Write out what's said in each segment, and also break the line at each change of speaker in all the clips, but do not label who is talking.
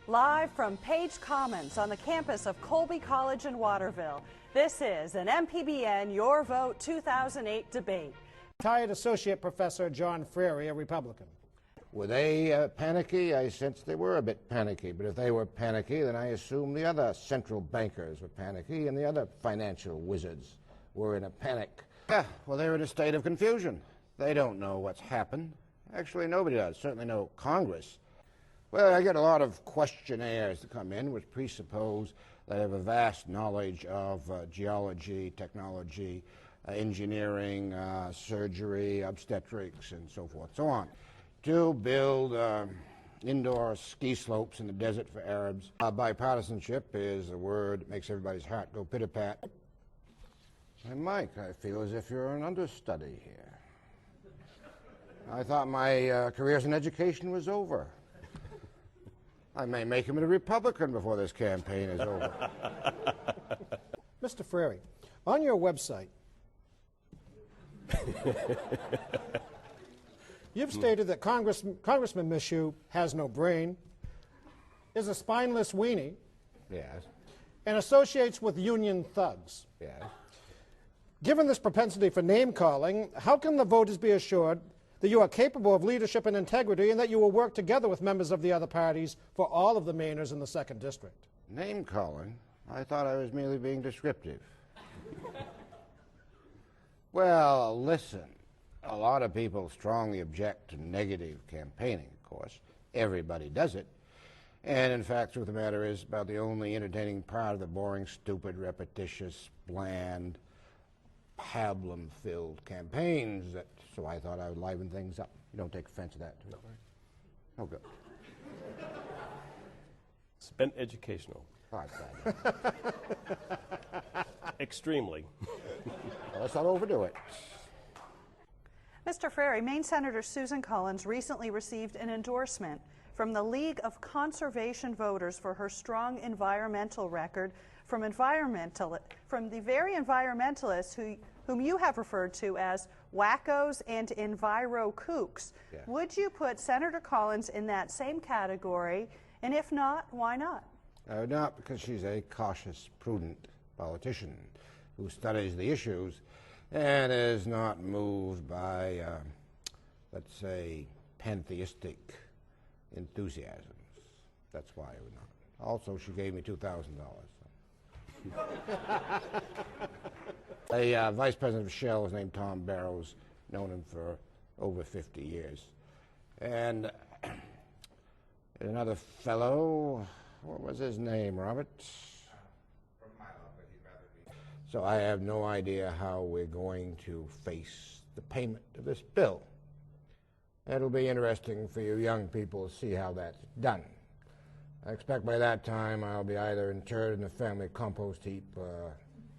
Live from Page Commons on the campus of Colby College in Waterville, this is an MPBN Your Vote 2008 debate.
Retired Associate Professor John Frary, a Republican.
Were they panicky? I sensed they were a bit panicky, but if they were panicky, then I assume the other central bankers were panicky and the other financial wizards were in a panic. Yeah, well, they're in a state of confusion. They don't know what's happened. Actually, nobody does, certainly no Congress. Well, I get a lot of questionnaires that come in which presuppose that I have a vast knowledge of geology, technology, engineering, surgery, obstetrics, and so forth, so on, to build indoor ski slopes in the desert for Arabs. Bipartisanship is a word that makes everybody's heart go pit-a-pat. And Mike, I feel as if you're an understudy here. I thought my career as an education was over. I may make him a Republican before this campaign is over.
Mr. Frary, on your website, you've stated that Congressman Michoud has no brain, is a spineless weenie,
Yes,
and associates with union thugs.
yes.
Given this propensity for name-calling, how can the voters be assured that you are capable of leadership and integrity and that you will work together with members of the other parties for all of the Mainers in the 2nd District?
Name-calling? I thought I was merely being descriptive. Well, listen, a lot of people strongly object to negative campaigning, of course. Everybody does it. And in fact, the truth of the matter is about the only entertaining part of the boring, stupid, repetitious, bland, pablum-filled campaigns. So I thought I would liven things up. You don't take offense to that, do you? No. Oh, good.
It's been educational.
All right,
Extremely.
well, let's not overdo it.
Mr. Frary, Maine Senator Susan Collins recently received an endorsement from the League of Conservation Voters for her strong environmental record from the very environmentalists whom you have referred to as wackos and enviro kooks.
Yeah.
Would you put Senator Collins in that same category? And if not, why not?
Not because she's a cautious, prudent politician who studies the issues and is not moved by, let's say, pantheistic enthusiasms. That's why I would not. Also, she gave me $2,000. A vice president of Shell was named Tom Barrows, known him for over 50 years. And another fellow, what was his name, Robert? From my office, he'd rather be. So I have no idea how we're going to face the payment of this bill. It'll be interesting for you young people to see how that's done. I expect by that time I'll be either interred in the family compost heap,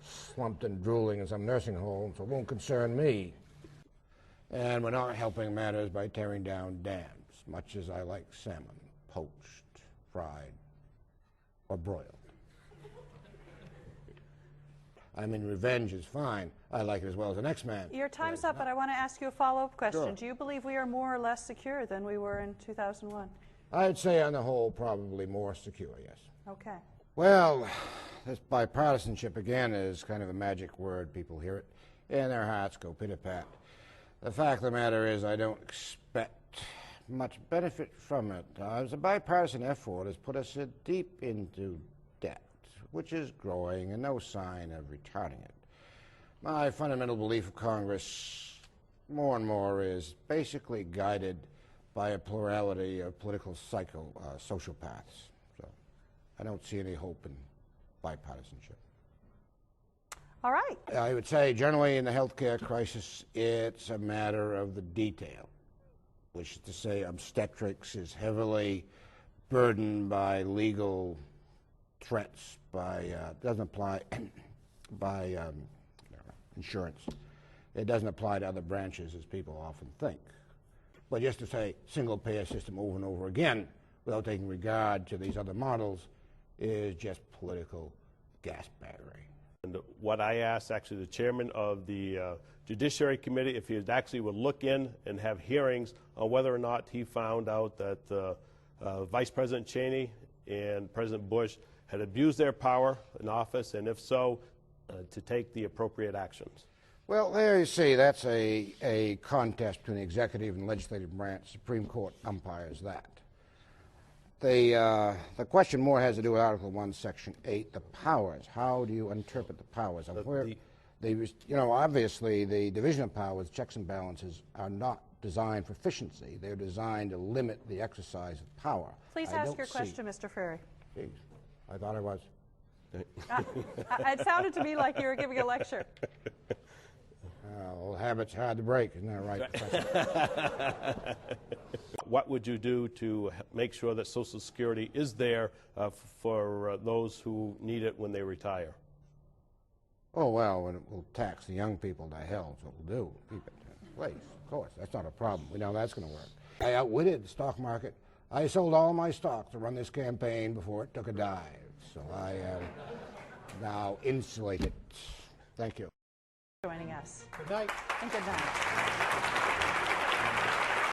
slumped and drooling in some nursing home, so it won't concern me. And we're not helping matters by tearing down dams, much as I like salmon, poached, fried, or broiled. I mean, revenge is fine. I like it as well as the next man.
Your time's up, but I want to ask you a follow-up question.
Sure.
Do you believe we are more or less secure than we were in 2001?
I'd say on the whole, probably more secure, yes.
Okay.
Well, this bipartisanship, again, is kind of a magic word. People hear it, and their hearts go pit-a-pat. The fact of the matter is I don't expect much benefit from it. The bipartisan effort has put us deep into debt, which is growing, and no sign of retarding it. My fundamental belief of Congress, more and more, is basically guided by a plurality of political sociopaths. So I don't see any hope in bipartisanship.
All right.
I would say generally in the healthcare crisis, it's a matter of the detail, which is to say obstetrics is heavily burdened by legal threats, doesn't apply by insurance. It doesn't apply to other branches as people often think. But just to say single-payer system over and over again without taking regard to these other models is just political gasbaggery.
And what I asked actually the chairman of the Judiciary Committee if he actually would look in and have hearings on whether or not he found out that Vice President Cheney and President Bush had abused their power in office, and if so, to take the appropriate actions.
Well, there you see, that's a contest between the executive and legislative branch. Supreme Court umpires that. The question more has to do with Article 1, Section 8, the powers. How do you interpret the powers? Obviously, the division of powers, checks and balances, are not designed for efficiency. They're designed to limit the exercise of power.
Please ask your question, Mr. Frary.
Jeez, I thought I was.
It sounded to me like you were giving a lecture.
Old habits hard to break, isn't that right, Professor?
What would you do to make sure that Social Security is there for those who need it when they retire?
Oh, well, we'll tax the young people to hell, is what we'll do. Keep it in place, of course. That's not a problem. We know that's going to work. I outwitted the stock market. I sold all my stock to run this campaign before it took a dive. So I am now insulated. Thank you.
Joining us.
Good night.
And good night.